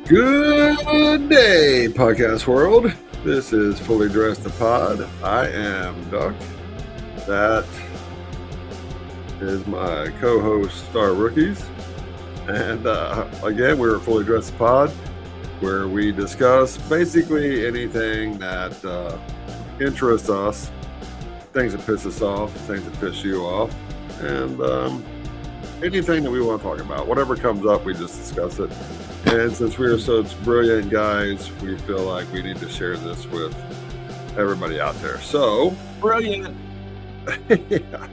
Good day, podcast world. This is Fully Dressed the Pod. I am Duck. That is my co-host, Star Rookies. And again, we're Fully Dressed the Pod, where we discuss basically anything that interests us, things that piss us off, things that piss you off, and anything that we want to talk about. Whatever comes up, we just discuss it. And since we are such brilliant guys, we feel like we need to share this with everybody out there. So, Brilliant. yeah.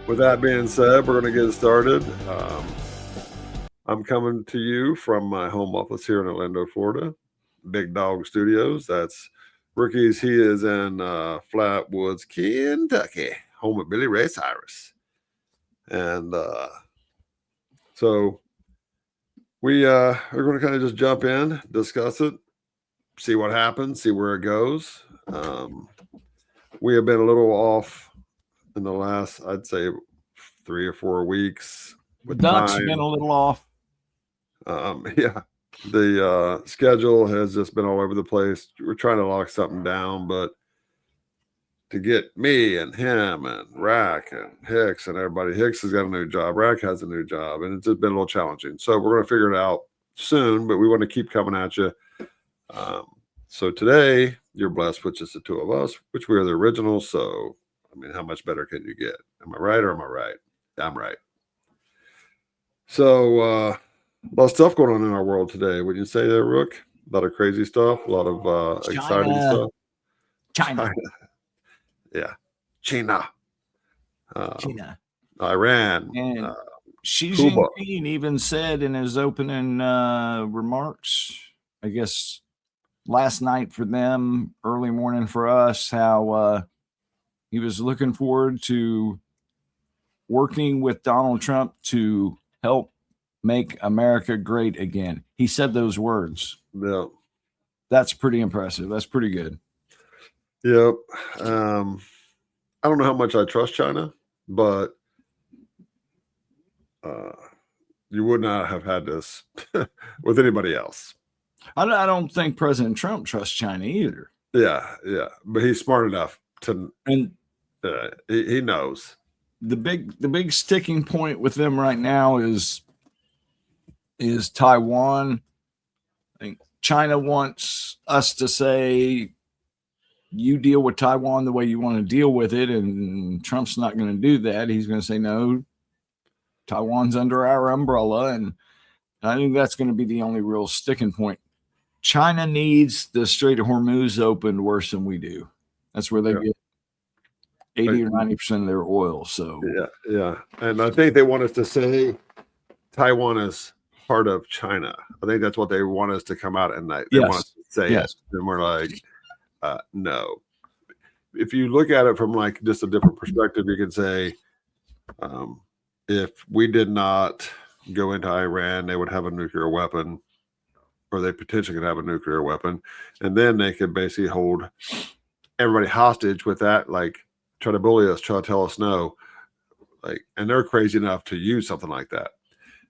With that being said, we're going to get started. I'm coming to you from my home office here in Orlando, Florida, Big Dog Studios. That's Rookies. He is in Flatwoods, Kentucky, home of Billy Ray Cyrus. And so we're going to kind of just jump in, discuss it, see what happens, see where it goes. We have been a little off in the last, I'd say, 3 or 4 weeks. With Duck's time. been a little off. Yeah, the schedule has just been all over the place. We're trying to lock something down, but to get me and him and Rack and Hicks and everybody, Hicks has got a new job, Rack has a new job, and it's just been a little challenging. So we're going to figure it out soon, but we want to keep coming at you. So today, you're blessed with just the two of us, which we are the originals. So, I mean, how much better can you get? Am I right or am I right? I'm right. So, a lot of stuff going on in our world today. Would you say that, Rook? A lot of crazy stuff, a lot of exciting stuff. China. Yeah. China. China. Iran. And Xi Cuba. Jinping even said in his opening remarks, I guess last night for them, early morning for us, how he was looking forward to working with Donald Trump to help make America great again. He said those words. Yeah. That's pretty impressive. That's pretty good. Yep. I don't know how much I trust China, but you would not have had this with anybody else. I don't think President Trump trusts China either. Yeah, but he's smart enough to, and he knows. The big sticking point with them right now is Taiwan. I think China wants us to say, you deal with Taiwan the way you want to deal with it, and Trump's not going to do that. He's going to say, no, Taiwan's under our umbrella, and I think that's going to be the only real sticking point. China needs the Strait of Hormuz opened worse than we do. That's where they get 80 or 90% of their oil. So yeah, and I think they want us to say Taiwan is part of China. I think that's what they want us to come out and they want us to say it. And we're like, no. If you look at it from like just a different perspective, you could say, if we did not go into Iran, they would have a nuclear weapon, or they potentially could have a nuclear weapon, and then they could basically hold everybody hostage with that, like try to bully us, try to tell us no, like, and they're crazy enough to use something like that.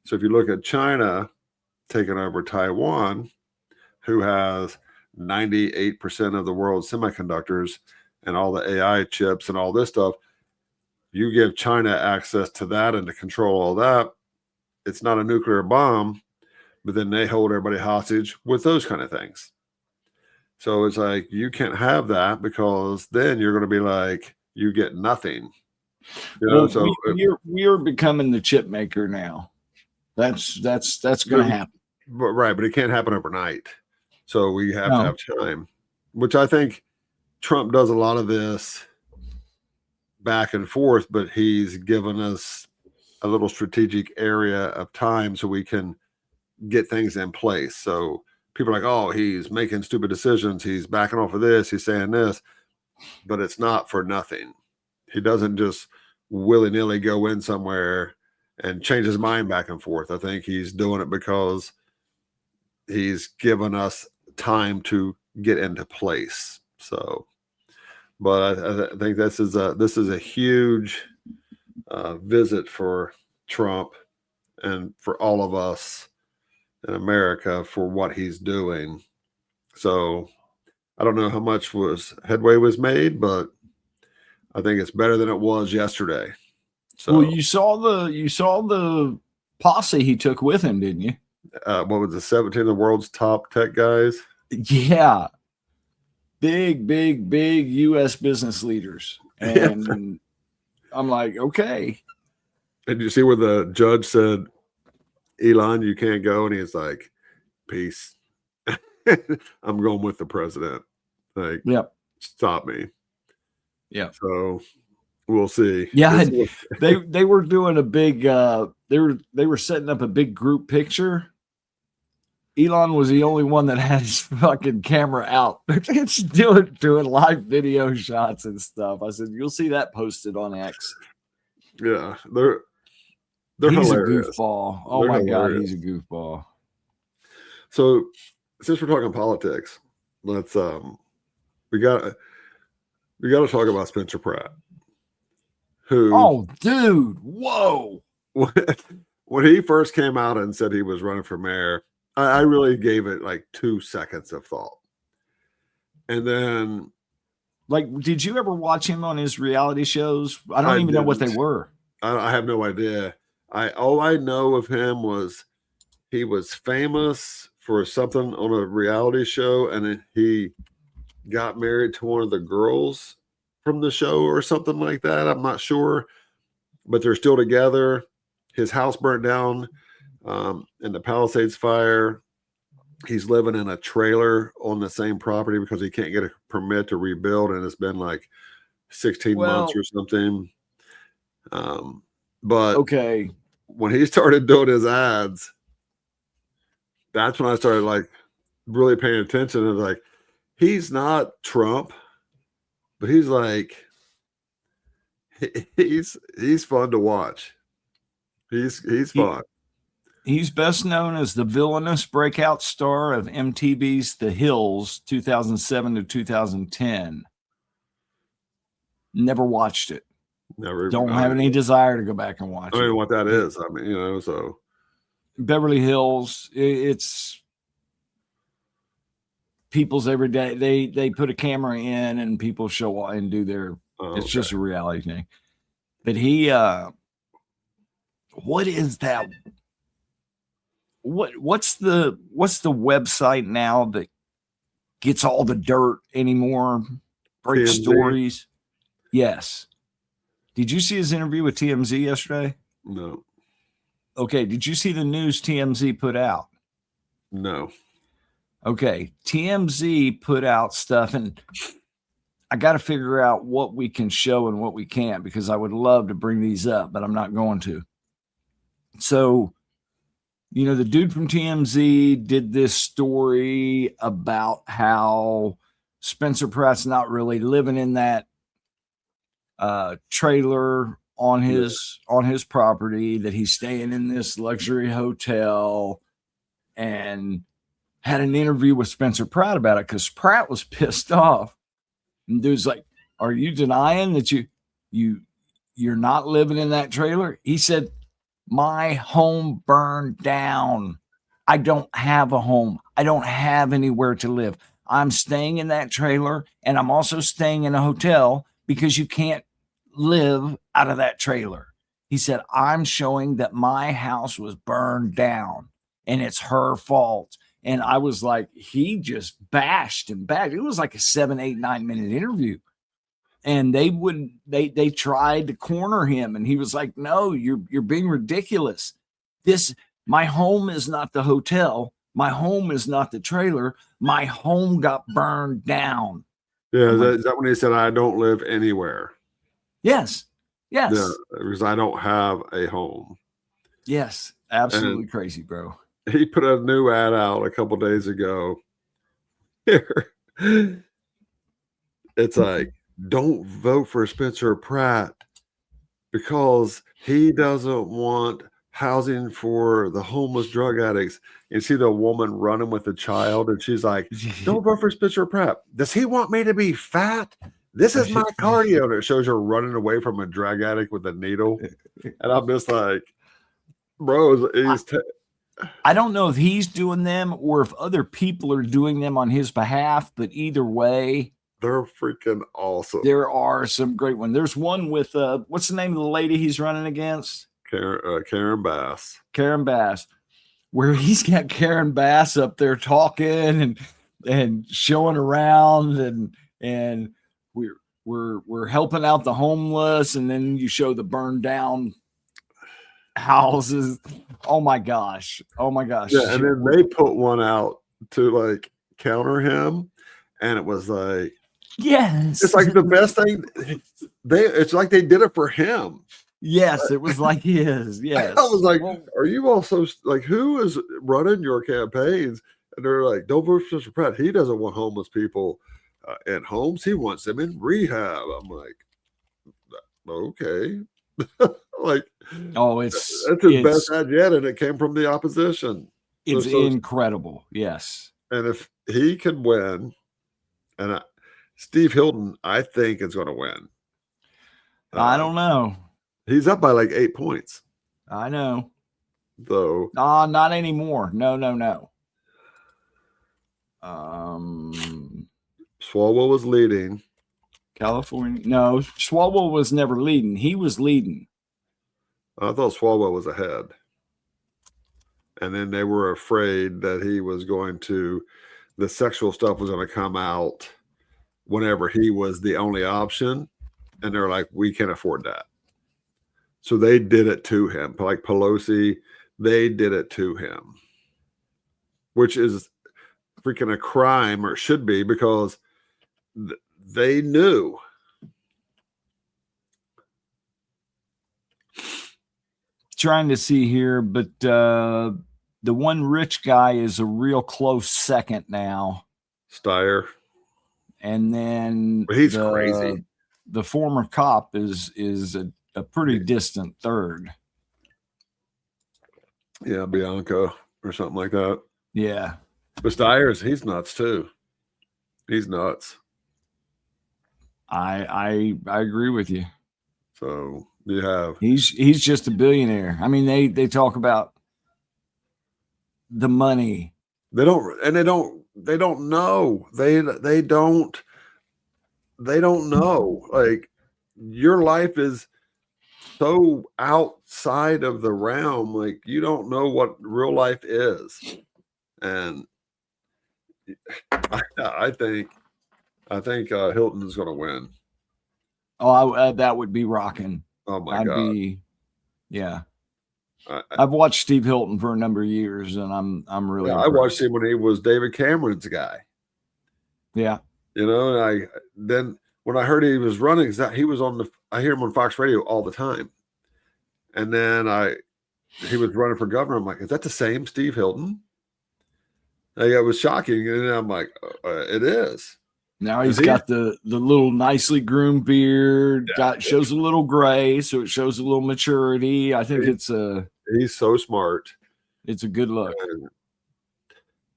So if you look at China taking over Taiwan, who has 98% of the world's semiconductors and all the AI chips and all this stuff, you give China access to that and to control all that. It's not a nuclear bomb, but then they hold everybody hostage with those kind of things. So it's like, you can't have that, because then you're going to be like, you get nothing. You know, so we're becoming the chip maker now. That's going to happen. But it can't happen overnight. So we have to have time, which I think Trump does a lot of this back and forth, but he's given us a little strategic area of time so we can get things in place. So people are like, oh, he's making stupid decisions, he's backing off of this, he's saying this, but it's not for nothing. He doesn't just willy-nilly go in somewhere and change his mind back and forth. I think he's doing it because he's given us time to get into place. So, but I think this is a huge visit for Trump and for all of us in America for what he's doing. So I don't know how much headway was made, but I think it's better than it was yesterday. So well, you saw the posse he took with him, didn't you? What was the 17 of the world's top tech guys? Yeah. Big US business leaders. And I'm like, okay. And you see where the judge said, Elon, you can't go, and he's like, peace. I'm going with the president. Like, yep. Stop me. Yeah. So we'll see. Yeah, they were doing a big they were setting up a big group picture. Elon was the only one that had his fucking camera out. It's doing live video shots and stuff. I said, you'll see that posted on X. Yeah, he's hilarious. A goofball. Oh my God, he's a goofball. So since we're talking politics, let's we got to talk about Spencer Pratt. Who? Oh, dude! Whoa! When he first came out and said he was running for mayor, I really gave it like 2 seconds of thought, and then, like, did you ever watch him on his reality shows? I don't even know what they were. I have no idea. All I know of him was he was famous for something on a reality show, and he got married to one of the girls from the show or something like that. I'm not sure, but they're still together. His house burnt down in the Palisades fire. He's living in a trailer on the same property because he can't get a permit to rebuild, and it's been like 16 months or something. But okay, when he started doing his ads, that's when I started like really paying attention. And like, he's not Trump, but he's like, he's fun to watch. He's fun. He's best known as the villainous breakout star of MTV's The Hills, 2007 to 2010. Never watched it. Don't have any desire to go back and watch it. I don't know what that is. I mean, so Beverly Hills, it's people's everyday. They put a camera in and people show up and do their. It's just a reality thing. But he, what is that? What's the website now that gets all the dirt anymore? Break stories. Yes. Did you see his interview with TMZ yesterday? No. Okay. Did you see the news TMZ put out? No. Okay. TMZ put out stuff, and I got to figure out what we can show and what we can't, because I would love to bring these up, but I'm not going to. So, you know, the dude from TMZ did this story about how Spencer Pratt's not really living in that trailer on his property, that he's staying in this luxury hotel, and had an interview with Spencer Pratt about it, because Pratt was pissed off. And dude's like, are you denying that you're not living in that trailer? He said, my home burned down. I don't have a home. I don't have anywhere to live. I'm staying in that trailer, and I'm also staying in a hotel because you can't live out of that trailer. He said, I'm showing that my house was burned down and it's her fault. And I was like, he just bashed and bashed. It was like a 7, 8, 9 minute interview. And they tried to corner him, and he was like, no, you're being ridiculous. My home is not the hotel. My home is not the trailer. My home got burned down. Yeah. Is that when he said, I don't live anywhere? Yes. Yes. Yeah, because I don't have a home. Yes. Absolutely crazy, bro. He put a new ad out a couple days ago. It's like, don't vote for Spencer Pratt because he doesn't want housing for the homeless drug addicts. You see the woman running with the child, and she's like, don't vote for Spencer Pratt. Does he want me to be fat? This is my cardio. And it shows her running away from a drug addict with a needle. And I'm just like, bro, I don't know if he's doing them or if other people are doing them on his behalf, but either way, they're freaking awesome. There are some great ones. There's one with what's the name of the lady he's running against? Karen Bass. Karen Bass, where he's got Karen Bass up there talking and showing around and we're helping out the homeless, and then you show the burned down houses. Oh my gosh. Yeah, and then they put one out to like counter him, and it was like, yes, it's like the best thing. It's like they did it for him. Yes, it was like his. Yes, I was like, are you also like, who is running your campaigns? And they're like, don't vote for Mr. Pratt. He doesn't want homeless people in homes. He wants them in rehab. I'm like, okay. Like, oh, that's his best ad yet, and it came from the opposition. It's incredible. Yes, and if he can win, and Steve Hilton, I think is going to win. I don't know. He's up by like 8 points. I know. Though. Not anymore. No. Swalwell was leading. California. No, Swalwell was never leading. He was leading. I thought Swalwell was ahead. And then they were afraid that the sexual stuff was going to come out whenever he was the only option. And they're like, we can't afford that. So they did it to him. Like Pelosi, they did it to him, which is freaking a crime, or it should be, because they knew. Trying to see here, but the one rich guy is a real close second now. Steyer. And then he's crazy. The former cop is a pretty distant third. Yeah, Bianca or something like that. Yeah. But Steyer's, he's nuts too. He's nuts. I agree with you. So you have he's just a billionaire. I mean, they talk about the money. They don't know. They don't know. Like, your life is so outside of the realm. Like, you don't know what real life is. And I think Hilton is going to win. Oh, that would be rocking. Oh my God. Yeah. I've watched Steve Hilton for a number of years, and I'm really. I watched him when he was David Cameron's guy. Yeah. And then when I heard he was running, he was I hear him on Fox Radio all the time. And then he was running for governor. I'm like, is that the same Steve Hilton? Like, it was shocking. And I'm like, it is. Now he's got the little nicely groomed beard, shows a little gray, so it shows a little maturity. I think he's so smart. It's a good look. And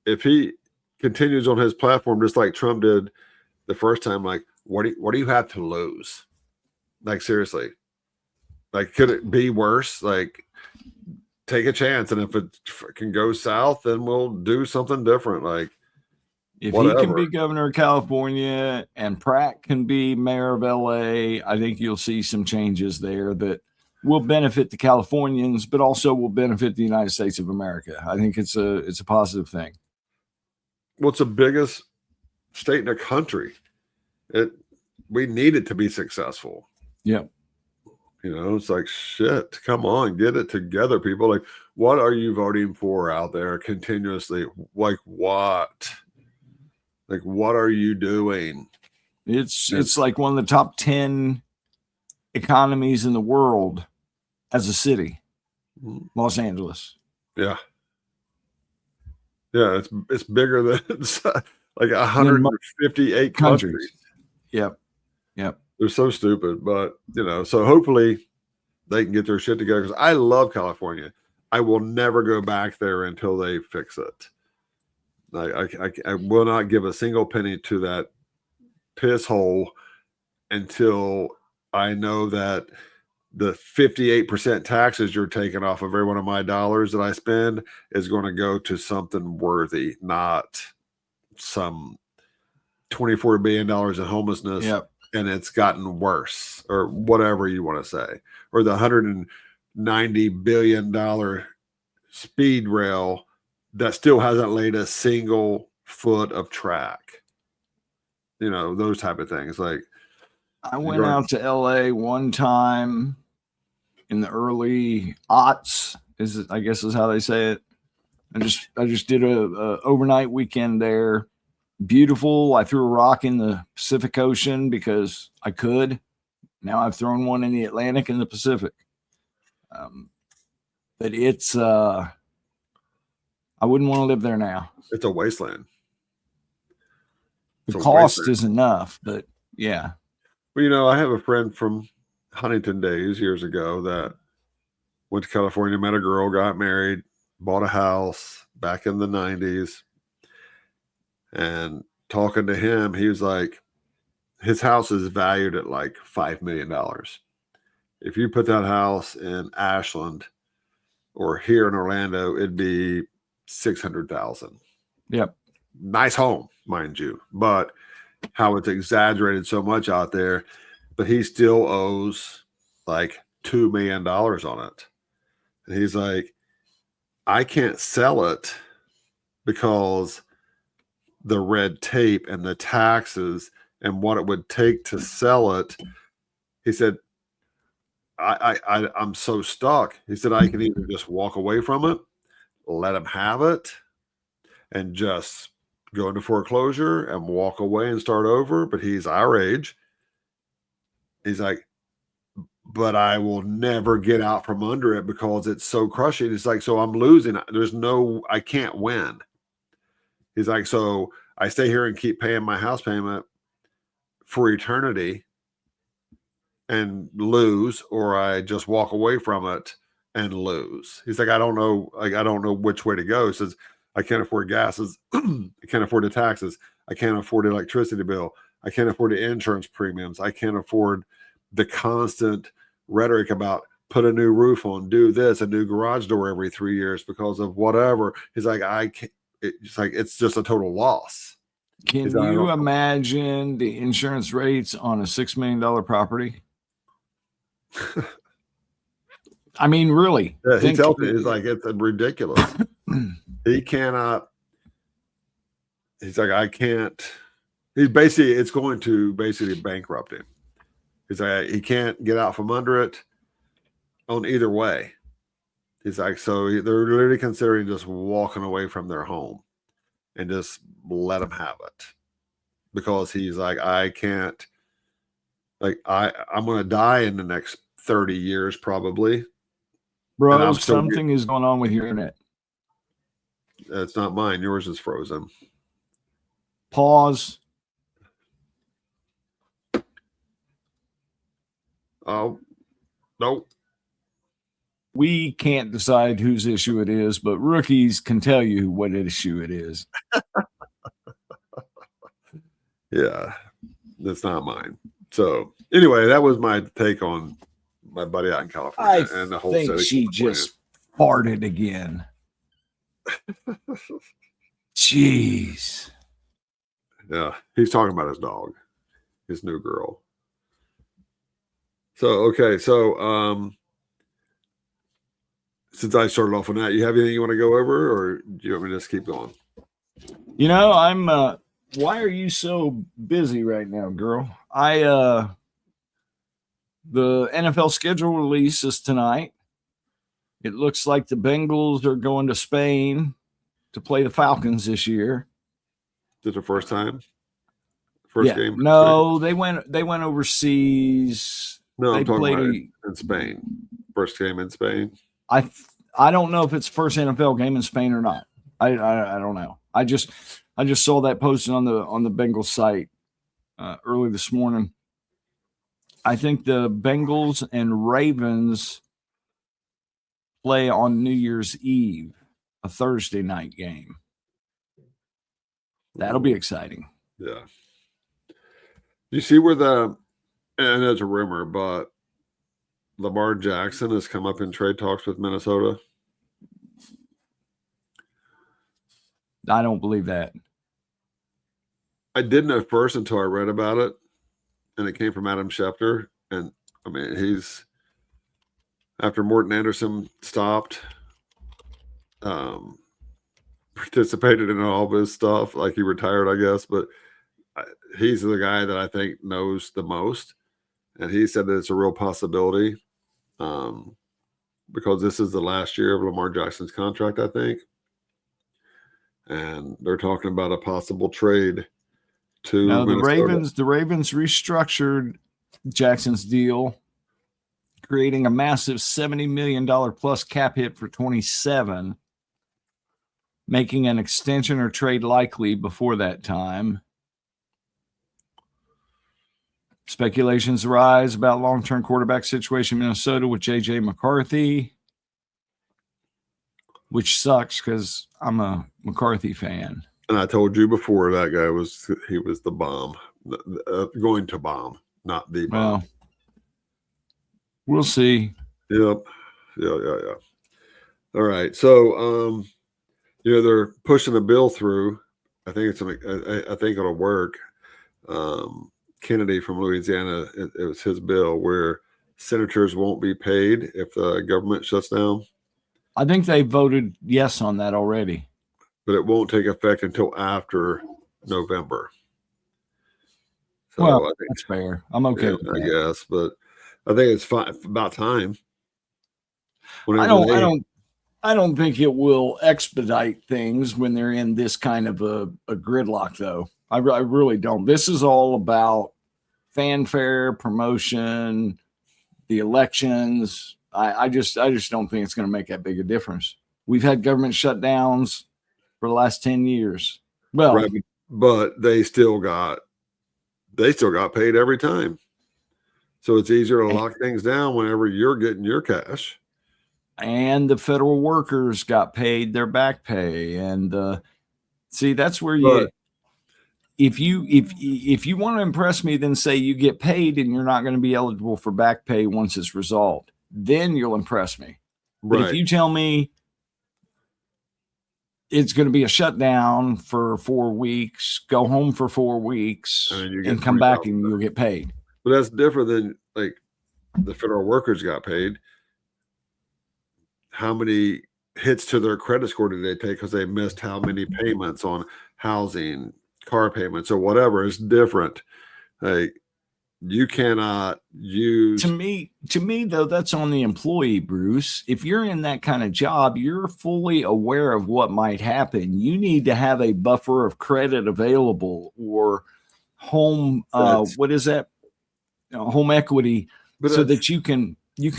if he continues on his platform just like Trump did the first time, like, what do you have to lose? Like, seriously. Like, could it be worse? Like, take a chance, and if it can go south, then we'll do something different. Like, if he can be governor of California and Pratt can be mayor of LA, I think you'll see some changes there that will benefit the Californians, but also will benefit the United States of America. I think it's a positive thing. Well, it's the biggest state in the country. We need it to be successful. Yep. It's like, shit, come on, get it together, people. Like, what are you voting for out there continuously? Like, what? Like, what are you doing? It's like one of the top 10 economies in the world as a city, Los Angeles. Yeah. Yeah, it's bigger than like 158 countries. Yep. They're so stupid, but so hopefully they can get their shit together, because I love California. I will never go back there until they fix it. I will not give a single penny to that piss hole until I know that the 58% taxes you're taking off of every one of my dollars that I spend is going to go to something worthy, not some $24 billion in homelessness. Yep. And it's gotten worse, or whatever you want to say, or the $190 billion speed rail that still hasn't laid a single foot of track. You know, those type of things. Like, I went out to LA one time in the early aughts, I guess is how they say it. I just did a overnight weekend there. Beautiful. I threw a rock in the Pacific Ocean because I could. Now I've thrown one in the Atlantic and the Pacific. But it's I wouldn't want to live there now. It's a wasteland. The cost is enough, but yeah. Well, you know, I have a friend from Huntington days years ago that went to California, met a girl, got married, bought a house back in the 90s. And talking to him, he was like, his house is valued at like $5 million. If you put that house in Ashland or here in Orlando, it'd be 600,000. Yep. Nice home, mind you, but how it's exaggerated so much out there. But he still owes like $2 million on it. And he's like, I can't sell it because the red tape and the taxes and what it would take to sell it. He said, I'm so stuck. He said, I can either just walk away from it, let him have it, and just go into foreclosure and walk away and start over. But he's our age. He's like, but I will never get out from under it because it's so crushing. It's like, so I'm losing. I can't win. He's like, so I stay here and keep paying my house payment for eternity and lose, or I just walk away from it and lose. He's like, I don't know which way to go. He says, I can't afford gases. I can't afford the taxes. I can't afford the electricity bill. I can't afford the insurance premiums. I can't afford the constant rhetoric about put a new roof on, do this, a new garage door every 3 years because of whatever. He's like, I can't. It's like, it's just a total loss. Can you imagine the insurance rates on a $6 million property? I mean, really. Yeah, he tells me, it's like, it's ridiculous. He cannot. He's like, I can't. It's going to basically bankrupt him. He's like, he can't get out from under it on either way. He's like, so they're literally considering just walking away from their home and just let them have it, because he's like, I can't, like, I'm going to die in the next 30 years probably. Bro, something is going on with your internet. It's not mine. Yours is frozen. Pause. Oh, nope. We can't decide whose issue it is, but rookies can tell you what issue it is. Yeah, that's not mine. So anyway, that was my take on my buddy out in California and the whole. I think she just farted again. Jeez. Yeah, he's talking about his dog, his new girl. So okay, so since I started off on that, you have anything you want to go over, or do you want me to just keep going? You know, I'm why are you so busy right now, girl? The NFL schedule release is tonight. It looks like the Bengals are going to Spain to play the Falcons this year. Is it the first time? First game? No, they went overseas. No, I'm talking about in Spain. First game in Spain. I don't know if it's the first NFL game in Spain or not. I don't know. I just saw that posted on the Bengals site early this morning. I think the Bengals and Ravens play on New Year's Eve, a Thursday night game. That'll be exciting. Yeah. You see where and it's a rumor, but Lamar Jackson has come up in trade talks with Minnesota? I don't believe that. I didn't at first until I read about it, and it came from Adam Schefter. And I mean, he's after Morton Anderson stopped, participated in all of his stuff, like he retired, I guess, but he's the guy that I think knows the most, and he said that it's a real possibility, because this is the last year of Lamar Jackson's contract, I think, and they're talking about a possible trade to now Minnesota. The Ravens restructured Jackson's deal, creating a massive $70 million plus cap hit for 27, making an extension or trade likely before that time. Speculations rise about long-term quarterback situation in Minnesota with J.J. McCarthy, which sucks because I'm a McCarthy fan. And I told you before that guy was the bomb, going to bomb, not the bomb. Well, we'll see. Yep. Yeah. All right. So, they're pushing a bill through. I think I think it'll work. Kennedy from Louisiana, it was his bill where senators won't be paid if the government shuts down. I think they voted yes on that already. But it won't take effect until after November. So well, I think that's fair. I'm okay with that. I guess, but I think it's about time. I don't think it will expedite things when they're in this kind of a gridlock, though. I really don't. This is all about fanfare, promotion, the elections. I just don't think it's going to make that big a difference. We've had government shutdowns for the last 10 years. Well, right, but they still got paid every time. So it's easier to lock things down whenever you're getting your cash. And the federal workers got paid their back pay. And see, that's where if you want to impress me, then say you get paid and you're not going to be eligible for back pay once it's resolved. Then you'll impress me. Right. But if you tell me it's going to be a shutdown for 4 weeks, go home for 4 weeks, and come back and you'll get paid. But that's different than like the federal workers got paid. How many hits to their credit score did they take because they missed how many payments on housing, car payments, or whatever? It's different. Like you cannot use to me though, that's on the employee, Bruce. If you're in that kind of job, you're fully aware of what might happen. You need to have a buffer of credit available or home what is that? Home equity, so that you can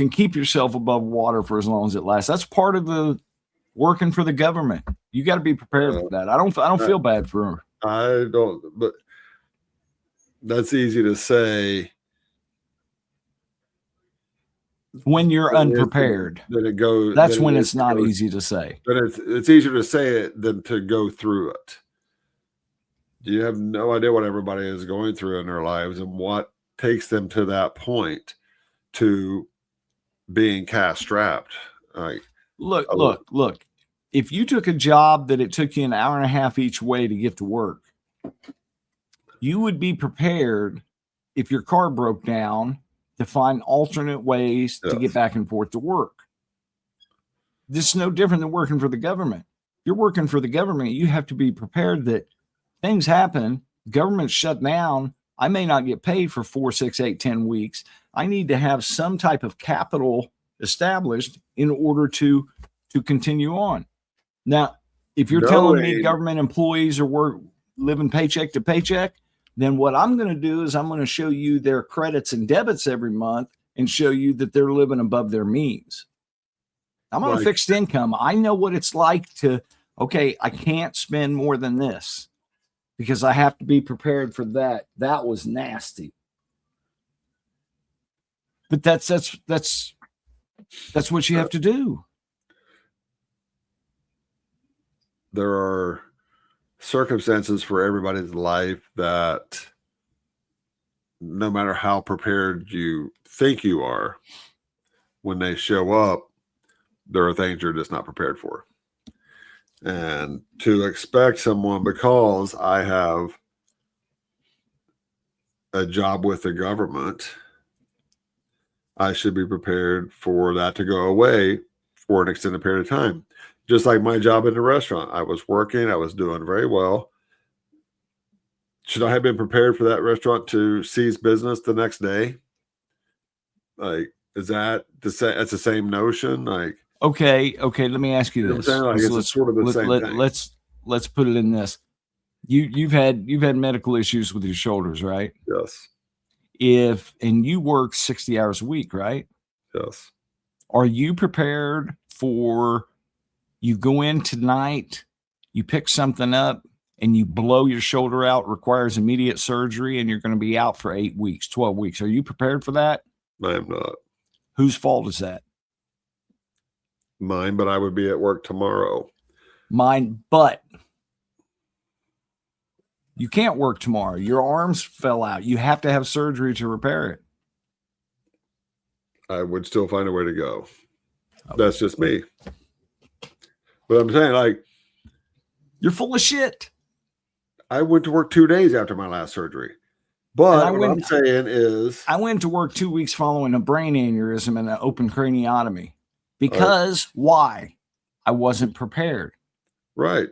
keep yourself above water for as long as it lasts. That's part of the working for the government. You got to be prepared for that. I don't feel bad for her. I don't, but that's easy to say when you're unprepared. Then it goes. That's when it's not easy to say. But it's easier to say it than to go through it. You have no idea what everybody is going through in their lives and what takes them to that point to being cash strapped. Like, look. If you took a job that it took you an hour and a half each way to get to work, you would be prepared if your car broke down to find alternate ways to get back and forth to work. This is no different than working for the government. You're working for the government. You have to be prepared that things happen. Government's shut down. I may not get paid for 4, 6, 8, 10 weeks. I need to have some type of capital established in order to continue on. Now, if you're telling me government employees are living paycheck to paycheck, then what I'm going to do is I'm going to show you their credits and debits every month and show you that they're living above their means. I'm on a fixed income. I know what it's like I can't spend more than this because I have to be prepared for that. That was nasty. But that's what you have to do. There are circumstances for everybody's life that no matter how prepared you think you are, when they show up, there are things you're just not prepared for. And to expect someone, because I have a job with the government, I should be prepared for that to go away for an extended period of time. Just like my job in the restaurant. I was working, I was doing very well. Should I have been prepared for that restaurant to cease business the next day? Like, is that the same? That's the same notion. Like, okay. Let me ask you you know this. what I'm saying? Like, it's sort of the same thing. Let's put it in this. You've had medical issues with your shoulders, right? Yes. And you work 60 hours a week, right? Yes. Are you prepared for, you go in tonight, you pick something up and you blow your shoulder out, requires immediate surgery, and you're going to be out for 8 weeks, 12 weeks. Are you prepared for that? I am not. Whose fault is that? Mine, but I would be at work tomorrow. Mine, but you can't work tomorrow. Your arms fell out. You have to have surgery to repair it. I would still find a way to go. That's just me. But I'm saying, like, you're full of shit. I went to work 2 days after my last surgery. But what I'm saying is, I went to work 2 weeks following a brain aneurysm and an open craniotomy. Because why? I wasn't prepared. Right.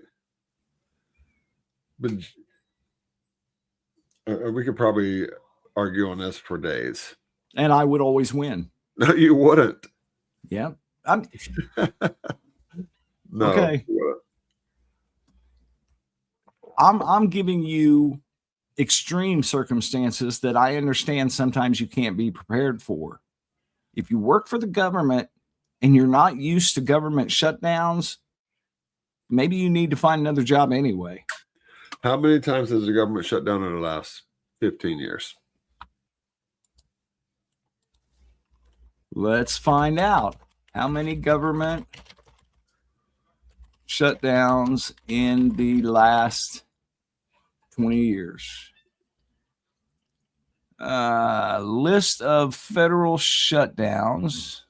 But we could probably argue on this for days. And I would always win. No, you wouldn't. Yeah. No. Okay. I'm giving you extreme circumstances that I understand sometimes you can't be prepared for. If you work for the government and you're not used to government shutdowns, maybe you need to find another job anyway. How many times has the government shut down in the last 15 years? Let's find out. How many government shutdowns in the last 20 years? List of federal shutdowns.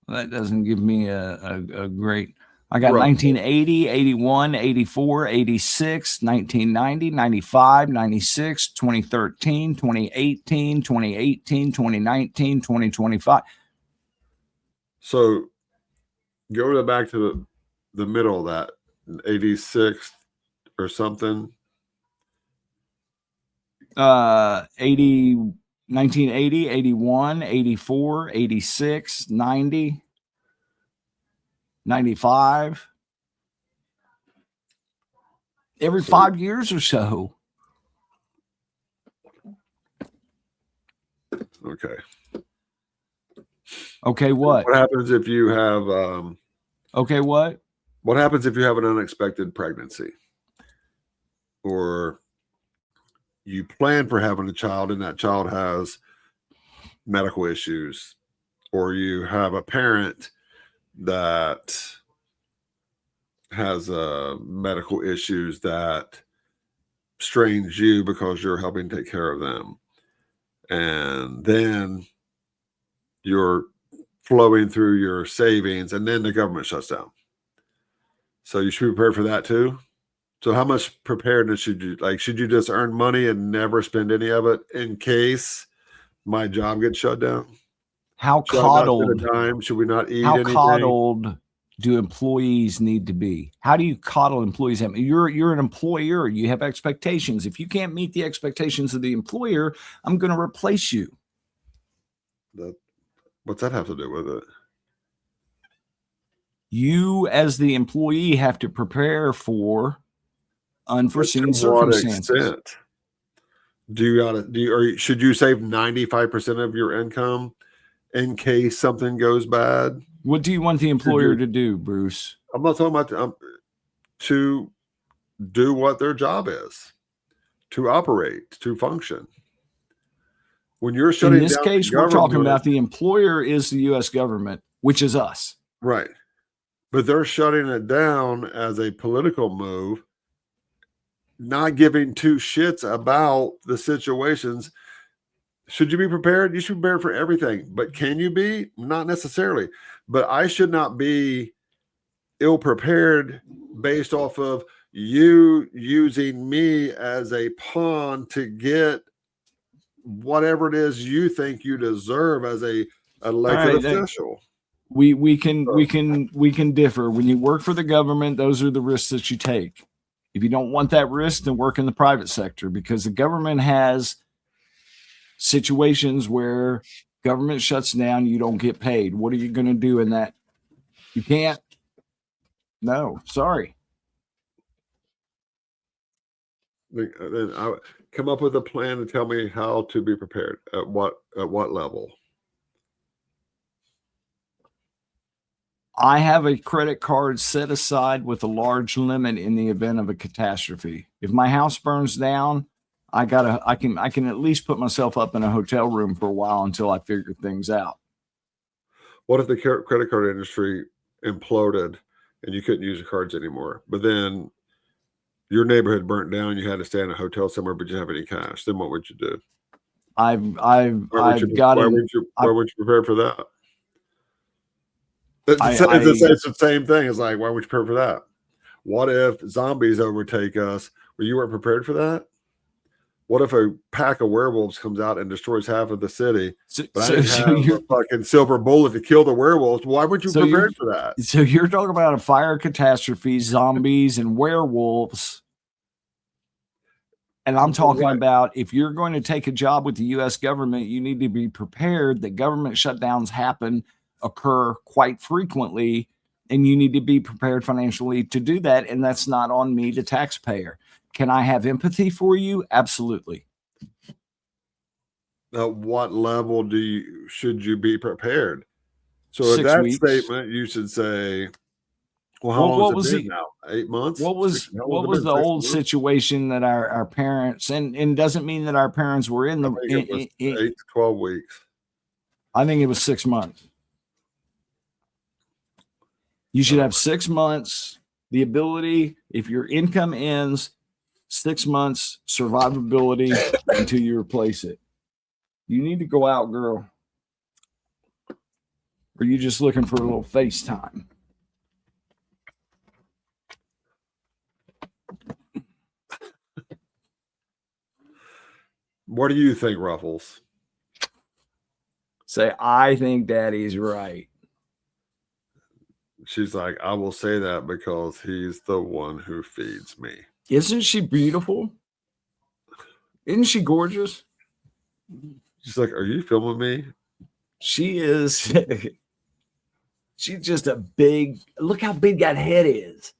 That doesn't give me a great. I got 1980, 81, 84, 86, 1990, 95, 96, 2013, 2018, 2018, 2019, 2025. So go back to the middle of that, 86 or something. 1980, 81, 84, 86, 90, 95. Every 5 years or so. Okay. Okay, what? What happens if you have okay, what? What happens if you have an unexpected pregnancy? Or you plan for having a child and that child has medical issues, or you have a parent that has medical issues that strains you because you're helping take care of them, and then you're flowing through your savings, and then the government shuts down. So you should be prepared for that too. So how much preparedness should you like? Should you just earn money and never spend any of it in case my job gets shut down? How coddled? Should we not eat how anything? Coddled do employees need to be? How do you coddle employees? I mean, you're an employer. You have expectations. If you can't meet the expectations of the employer, I'm going to replace you. What's that have to do with it? You, as the employee, have to prepare for unforeseen circumstances. Extent? Should you save 95% of your income in case something goes bad? What do you want the employer to do, Bruce? I'm not talking about to do what their job is, to operate, to function. When you're shutting down, in this case, we're talking about the employer is the U.S. government, which is us, right? But they're shutting it down as a political move, not giving two shits about the situations. Should you be prepared? You should be prepared for everything. But can you be? Not necessarily. But I should not be ill prepared based off of you using me as a pawn to get whatever it is you think you deserve as a elected official. We can differ. When you work for the government, those are the risks that you take. If you don't want that risk, then work in the private sector, because the government has situations where government shuts down, you don't get paid. What are you going to do in that? You can't. No, sorry. Then I come up with a plan and tell me how to be prepared at what level. I have a credit card set aside with a large limit in the event of a catastrophe. If my house burns down, I can at least put myself up in a hotel room for a while until I figure things out. What if the credit card industry imploded and you couldn't use the cards anymore, but then your neighborhood burnt down, you had to stay in a hotel somewhere, but you didn't have any cash? Then what would you do? Why weren't you prepared for that? It's the same thing. It's like, why would you prepare for that? What if zombies overtake us? Well, you weren't prepared for that? What if a pack of werewolves comes out and destroys half of the city? But I didn't have a fucking silver bullet to kill the werewolves. Why weren't you prepared for that? So you're talking about a fire catastrophe, zombies, and werewolves. And I'm talking about, if you're going to take a job with the U.S. government, you need to be prepared that government shutdowns occur quite frequently, and you need to be prepared financially to do that. And that's not on me, the taxpayer. Can I have empathy for you? Absolutely. At what level should you be prepared? So at that statement, you should say, well, how long has it been now? 8 months? What was the old situation that our parents, and doesn't mean that our parents were in the 8 to 12 weeks. I think it was 6 months. You should have 6 months, the ability, if your income ends, 6 months survivability until you replace it. You need to go out, girl. Or are you just looking for a little FaceTime? What do you think, Ruffles? Say, I think Daddy's right. She's like, I will say that because he's the one who feeds me. Isn't she beautiful? Isn't she gorgeous? She's like, are you filming me? She is. She's just a big, look how big that head is.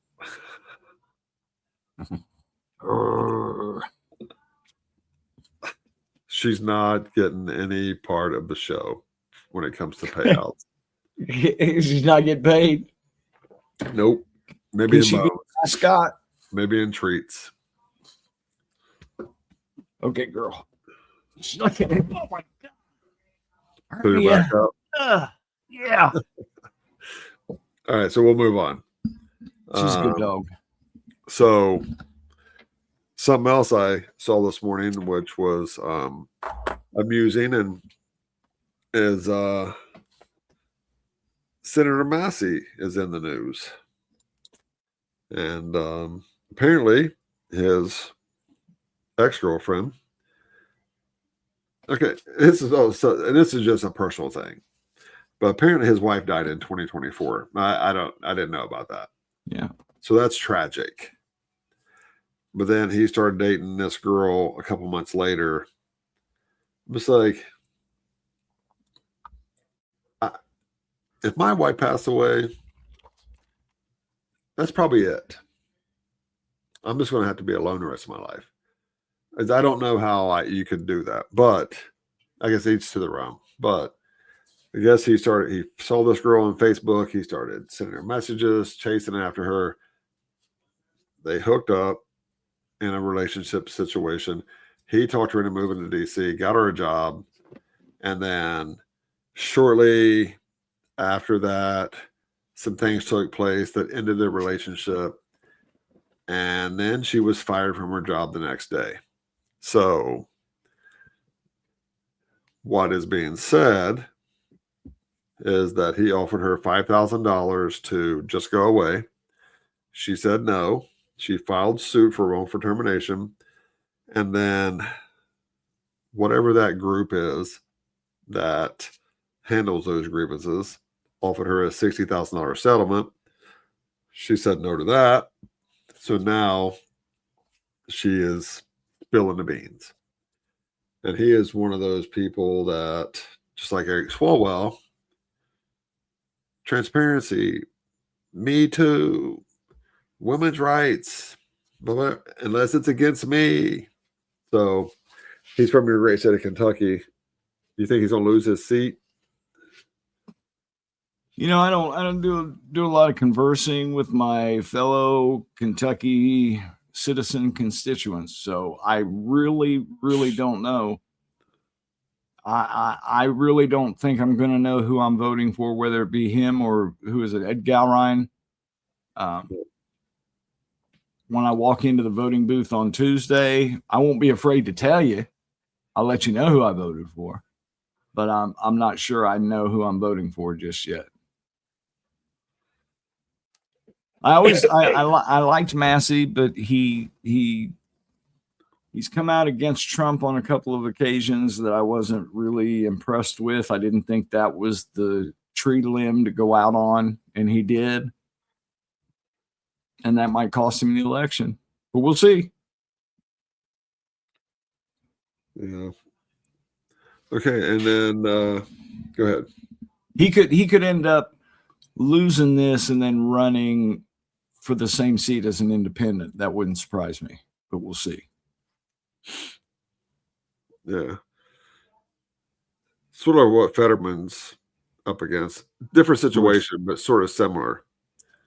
She's not getting any part of the show when it comes to payouts. She's not getting paid. Nope. Maybe in both. Scott. Maybe in treats. Okay, girl. She's like, oh my God. Put it back up. Yeah. All right, so we'll move on. She's a good dog. So something else I saw this morning, which was amusing, and is Senator Massey is in the news. And apparently his ex-girlfriend. Okay, this is just a personal thing. But apparently his wife died in 2024. I didn't know about that. Yeah. So that's tragic. But then he started dating this girl a couple months later. I'm just like, if my wife passed away, that's probably it. I'm just going to have to be alone the rest of my life. As I don't know how you could do that, but I guess each to their own. But I guess he saw this girl on Facebook. He started sending her messages, chasing after her. They hooked up in a relationship situation. He talked her into moving to DC, got her a job. And then shortly after that, some things took place that ended the relationship. And then she was fired from her job the next day. So what is being said is that he offered her $5,000 to just go away. She said no. She filed suit for wrongful termination. And then whatever that group is that handles those grievances offered her a $60,000 settlement. She said no to that. So now she is spilling the beans. And he is one of those people that, just like Eric Swalwell, transparency, me too, women's rights, but unless it's against me. So he's from your great state of Kentucky. You think he's going to lose his seat? I don't do a lot of conversing with my fellow Kentucky citizen constituents, so I really don't know. I really don't think I'm going to know who I'm voting for, whether it be him or who is it, Ed Galrine. When I walk into the voting booth on Tuesday, I won't be afraid to tell you. I'll let you know who I voted for, but I'm not sure I know who I'm voting for just yet. I liked Massey, but he's come out against Trump on a couple of occasions that I wasn't really impressed with. I didn't think that was the tree limb to go out on, and he did. And that might cost him the election, but we'll see. Yeah. Okay, and then go ahead. He could end up losing this and then running for the same seat as an independent. That wouldn't surprise me, but we'll see. Yeah. Sort of what Fetterman's up against. Different situation, but sort of similar.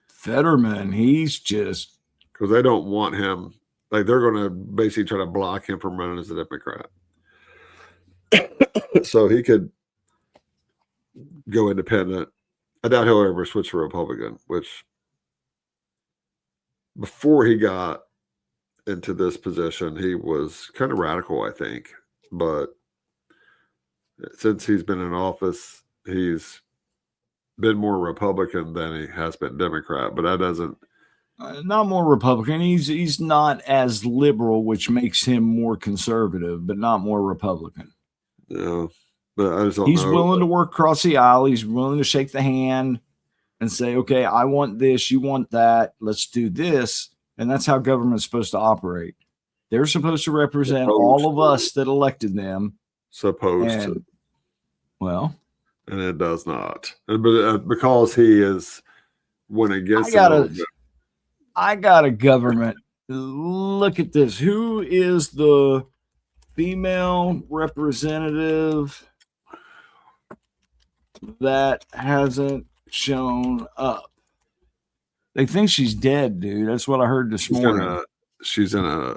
Fetterman, he's just... Because they don't want him. Like, they're going to basically try to block him from running as a Democrat. So he could go independent. I doubt he'll ever switch to Republican, which before he got into this position, he was kind of radical, I think. But since he's been in office, he's been more Republican than he has been Democrat. But that doesn't... not more Republican. He's not as liberal, which makes him more conservative, but not more Republican. Yeah, but I just don't He's know. willing to work across the aisle. He's willing to shake the hand and say, okay, I want this, you want that, let's do this. And that's how government's supposed to operate. They're supposed to represent all of us that elected them. Supposed to. Well. And it does not. But because he is went against I got a government. Look at this. Who is the female representative that hasn't shown up? They think she's dead, dude. That's what I heard this morning. She's in a,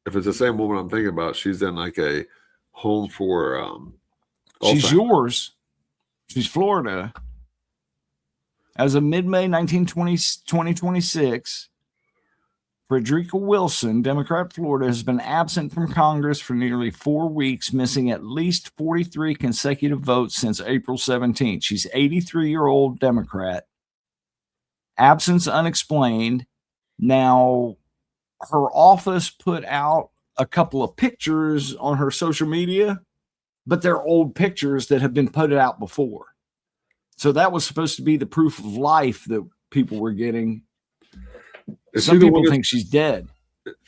if it's the same woman I'm thinking about, she's in like a home for she's yours. She's Florida. As of mid-May 2026, Frederica Wilson, Democrat, Florida, has been absent from Congress for nearly 4 weeks, missing at least 43 consecutive votes since April 17th. She's 83-year-old Democrat. Absence unexplained. Now, her office put out a couple of pictures on her social media, but they're old pictures that have been put out before. So that was supposed to be the proof of life that people were getting. Some people think she's dead.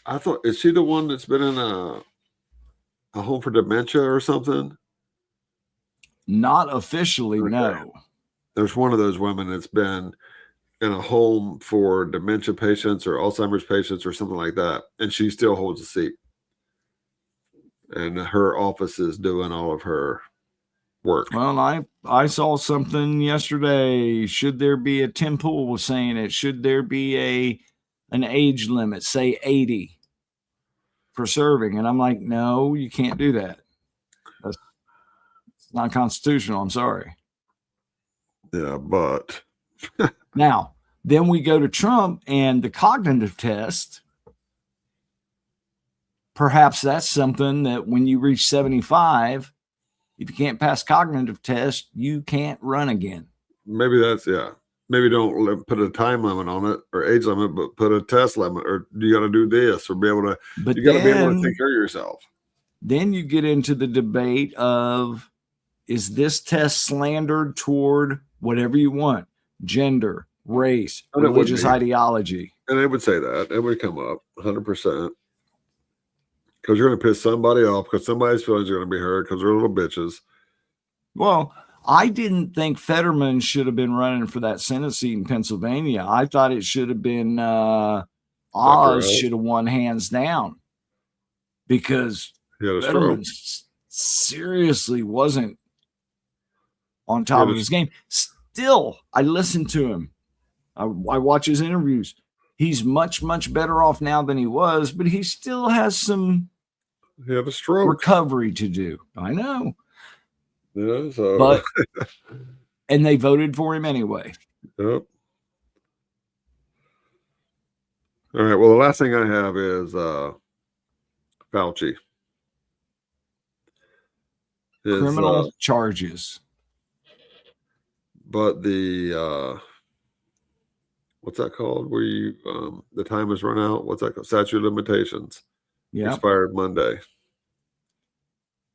I thought, is she the one that's been in a home for dementia or something? Not officially, okay. No. There's one of those women that's been in a home for dementia patients or Alzheimer's patients or something like that, and she still holds a seat. And her office is doing all of her work. Well, I saw something yesterday. Should there be Tim Pool was saying it? Should there be an age limit, say 80, for serving? And I'm like, no, you can't do that. It's not constitutional. I'm sorry. Yeah, but now then we go to Trump and the cognitive test. Perhaps that's something that when you reach 75, if you can't pass cognitive test, you can't run again. Maybe that's, yeah. Maybe don't put a time limit on it or age limit, but put a test limit, or you got to do this or be able to, But you got to be able to take care of yourself. Then you get into the debate of, is this test slandered toward whatever you want, gender, race, religious ideology? And it would say that. It would come up 100%. Because you're going to piss somebody off, because somebody's feelings are going to be hurt because they're little bitches. Well, I didn't think Fetterman should have been running for that Senate seat in Pennsylvania. I thought it should have been Oz should have won hands down, because Fetterman seriously wasn't on top of his game. Still, I listen to him. I watch his interviews. He's much, much better off now than he was, but he still has some recovery to do. I know. Yeah, so. But and they voted for him anyway. Yep. All right. Well, the last thing I have is Fauci. Criminal charges. But the what's that called? Where you the time has run out? What's that called? Statute of limitations. Yeah. Expired Monday.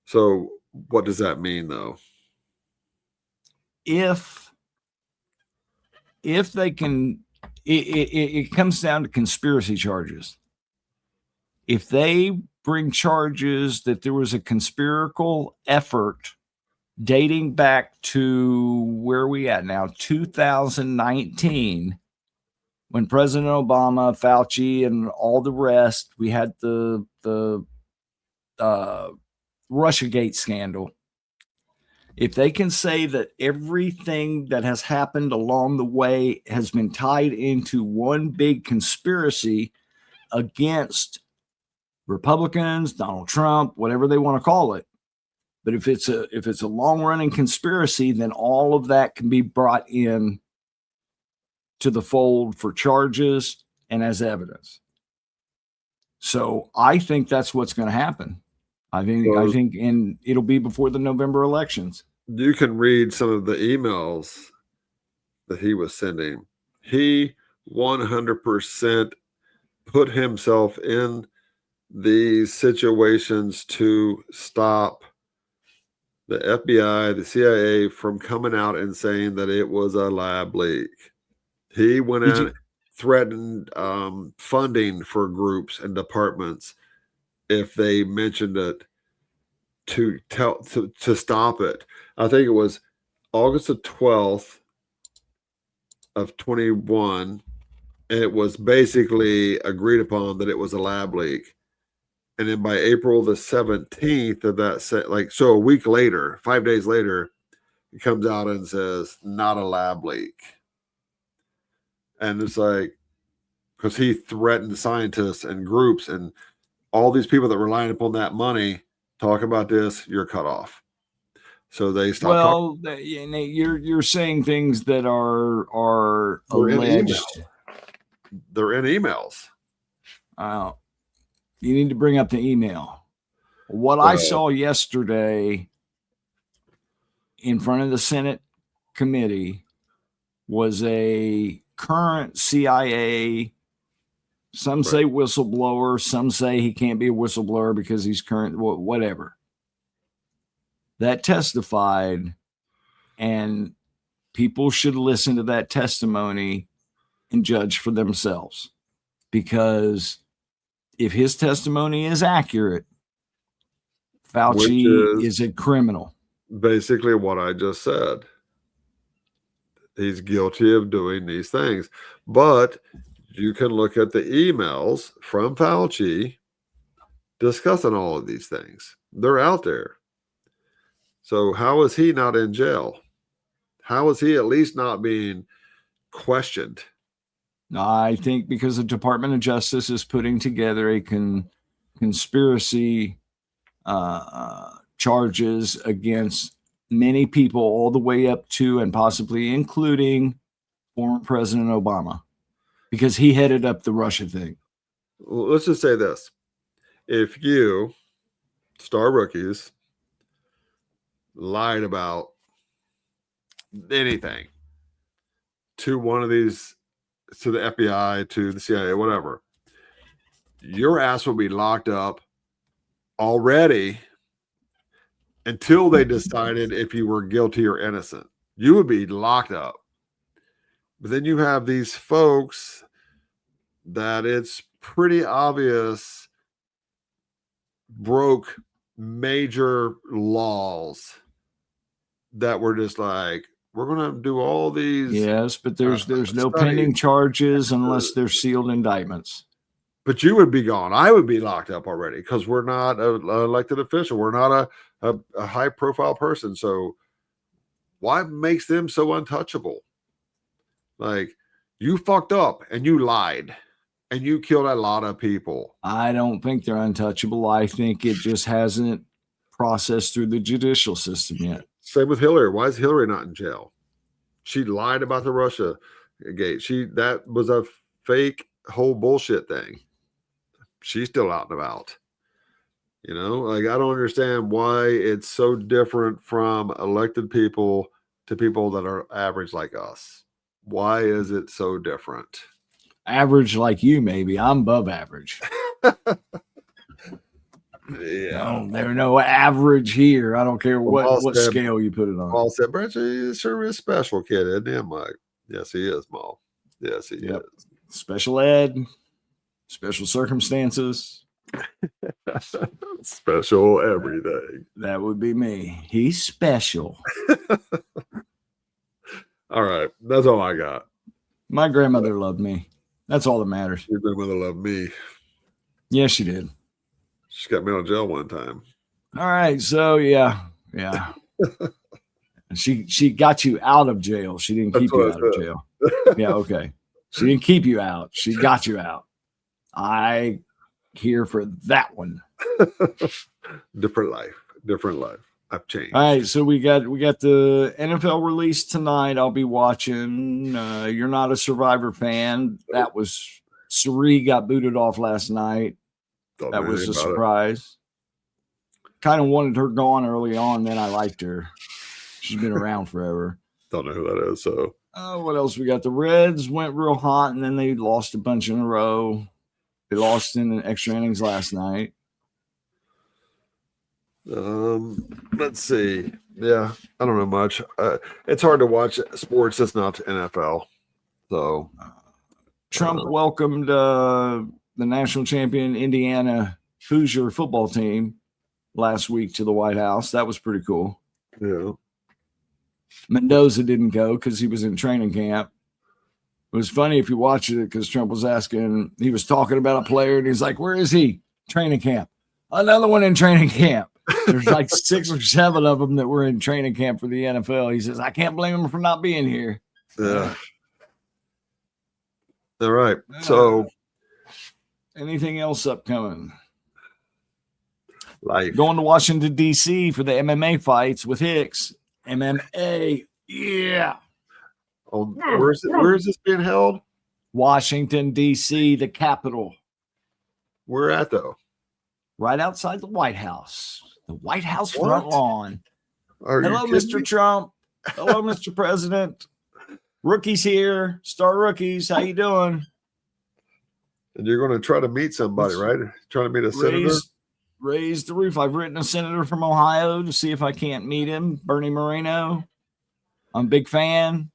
So what does that mean, though? If they can, it comes down to conspiracy charges. If they bring charges that there was a conspiratorial effort dating back to, where are we at now, 2019, when President Obama, Fauci, and all the rest, we had the Russiagate scandal. If they can say that everything that has happened along the way has been tied into one big conspiracy against Republicans, Donald Trump, whatever they want to call it, but if it's a long-running conspiracy, then all of that can be brought in to the fold for charges and as evidence. So I think that's what's going to happen. I think, and it'll be before the November elections. You can read some of the emails that he was sending. He 100% put himself in these situations to stop the FBI, the CIA from coming out and saying that it was a lab leak. He went out, threatened funding for groups and departments if they mentioned it, to stop it. I think it was August the 12th of 21. And it was basically agreed upon that it was a lab leak. And then by April the 17th of that, so a week later, 5 days later, he comes out and says, not a lab leak. And it's like, because he threatened scientists and groups and all these people that were relying upon that money, talk about this, you're cut off. So they stopped. Well, you're saying things that are alleged. They're in emails. You need to bring up the email. What I saw yesterday in front of the Senate committee was a current CIA, some say whistleblower, some say he can't be a whistleblower because he's current, whatever, that testified, and people should listen to that testimony and judge for themselves. Because if his testimony is accurate, Fauci is a criminal. Basically what I just said. He's guilty of doing these things. But you can look at the emails from Fauci discussing all of these things. They're out there. So how is he not in jail? How is he at least not being questioned? I think because the Department of Justice is putting together a conspiracy charges against many people, all the way up to and possibly including former President Obama, because he headed up the Russia thing. Well, let's just say this. If you, star rookies, lied about anything to one of these, to the FBI, to the CIA, whatever, your ass will be locked up already until they decided if you were guilty or innocent. You would be locked up. But then you have these folks that it's pretty obvious broke major laws that were just like, we're going to do all these. Yes, but there's no pending charges unless they're sealed indictments. But you would be gone. I would be locked up already because we're not an elected official. We're not a high profile person. So why makes them so untouchable? Like, you fucked up and you lied and you killed a lot of people. I don't think they're untouchable. I think it just hasn't processed through the judicial system yet. Same with Hillary. Why is Hillary not in jail? She lied about the Russia gate. That was a fake whole bullshit thing. She's still out and about. You know, like, I don't understand why it's so different from elected people to people that are average like us. Why is it so different? Average like you, maybe. I'm above average. Yeah. There's no average here. I don't care what scale you put it on. Paul said, Brett, he sure is special kid, isn't he? I'm like, yes, he is, Maul. Yes, he is. Special ed, special circumstances. Special everything. That would be me. He's special. All right. That's all I got. My grandmother loved me. That's all that matters. Your grandmother loved me. Yeah, she did. She got me out of jail one time. All right. So, yeah. She got you out of jail. She didn't keep you out of jail. Yeah, okay. She didn't keep you out. She got you out. I here for that one. Different life. I've changed. All right, so we got the NFL release tonight. I'll be watching. You're not a Survivor fan. That was Sari got booted off last night. That was a surprise. Kind of wanted her gone early on. Then I liked her. She's been around forever. Don't know who that is. So what else we got? The Reds went real hot, and then they lost a bunch in a row. They lost in extra innings last night. Let's see. Yeah, I don't know much. It's hard to watch sports that's not NFL. So Trump welcomed the national champion Indiana Hoosier football team last week to the White House. That was pretty cool. Yeah. Mendoza didn't go because he was in training camp. It was funny if you watch it because Trump was asking, he was talking about a player and he's like, where is he? Training camp. Another one in training camp. There's like 6 or 7 of them that were in training camp for the NFL. He says, I can't blame him for not being here. Yeah. All right. So anything else upcoming? Life. Going to Washington, D.C. for the MMA fights with Hicks. MMA. Yeah. Oh, where is this being held? Washington, D.C., the capital. Where at, though? Right outside the White House. The White House front lawn. Hello, Mr. Trump. Hello, Mr. President. Rookies here. Star rookies. How you doing? And you're going to try to meet somebody, right? Trying to meet a senator? Raise the roof. I've written a senator from Ohio to see if I can't meet him. Bernie Moreno. I'm a big fan.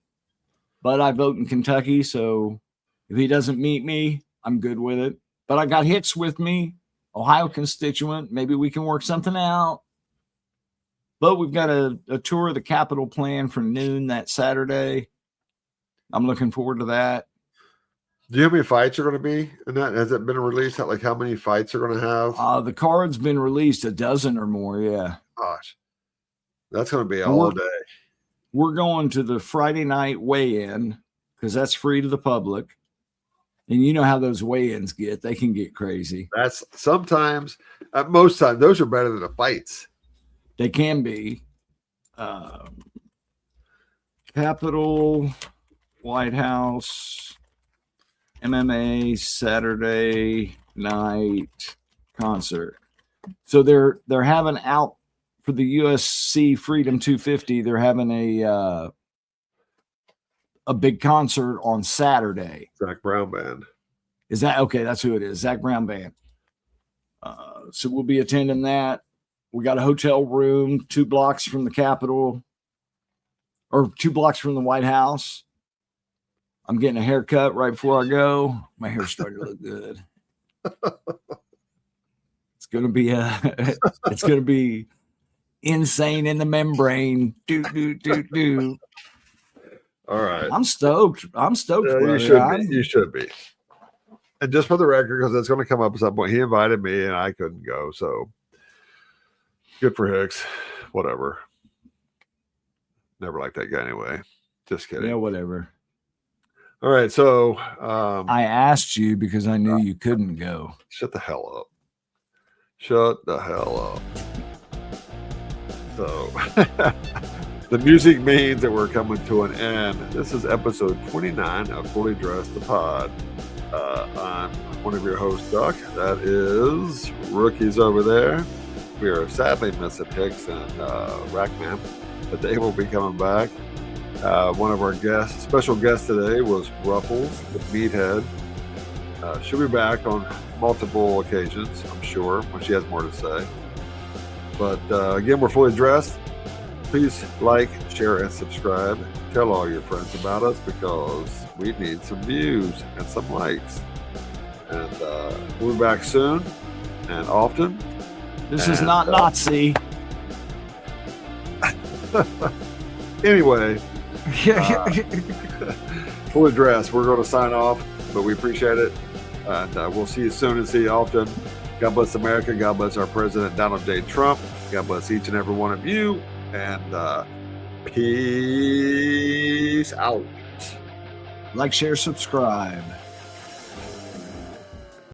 But I vote in Kentucky, so if he doesn't meet me, I'm good with it. But I got Hicks with me, Ohio constituent. Maybe we can work something out. But we've got a tour of the Capitol planned for noon that Saturday. I'm looking forward to that. Do you know how many fights are going to be in that? Has it been released? Like how many fights are going to have? The card's been released, 12 or more, yeah. Gosh, that's going to be all day. We're going to the Friday night weigh-in because that's free to the public. And you know how those weigh-ins get. They can get crazy. That's sometimes, most times, those are better than the fights. They can be. Capitol, White House, MMA, Saturday night concert. So they're having out for the USC Freedom 250, they're having a big concert on Saturday. Zach Brown Band. Is that okay? That's who it is. Zach Brown Band. So we'll be attending that. We got a hotel room 2 blocks from the Capitol, or 2 blocks from the White House. I'm getting a haircut right before I go. My hair's starting to look good. It's gonna be insane in the membrane. Do. All right. I'm stoked. You should be. And just for the record, because it's going to come up at some point, he invited me and I couldn't go. So good for Hicks. Whatever. Never liked that guy anyway. Just kidding. Yeah, whatever. All right. So I asked you because I knew you couldn't go. Shut the hell up. Shut the hell up. So the music means that we're coming to an end. This is episode 29 of Fully Dressed the Pod. I'm one of your hosts, Duck. That is Rookies over there. We are sadly missing Hicks and Rackman, but they will be coming back. One of our special guests today was Ruffles, the Meathead. She'll be back on multiple occasions, I'm sure, when she has more to say. But again, we're fully dressed. Please like, share, and subscribe. Tell all your friends about us because we need some views and some likes. And we'll be back soon and often. This is not Nazi. Anyway, fully dressed. We're going to sign off, but we appreciate it. And we'll see you soon and see you often. God bless America. God bless our President, Donald J. Trump. God bless each and every one of you. And peace out. Like, share, subscribe.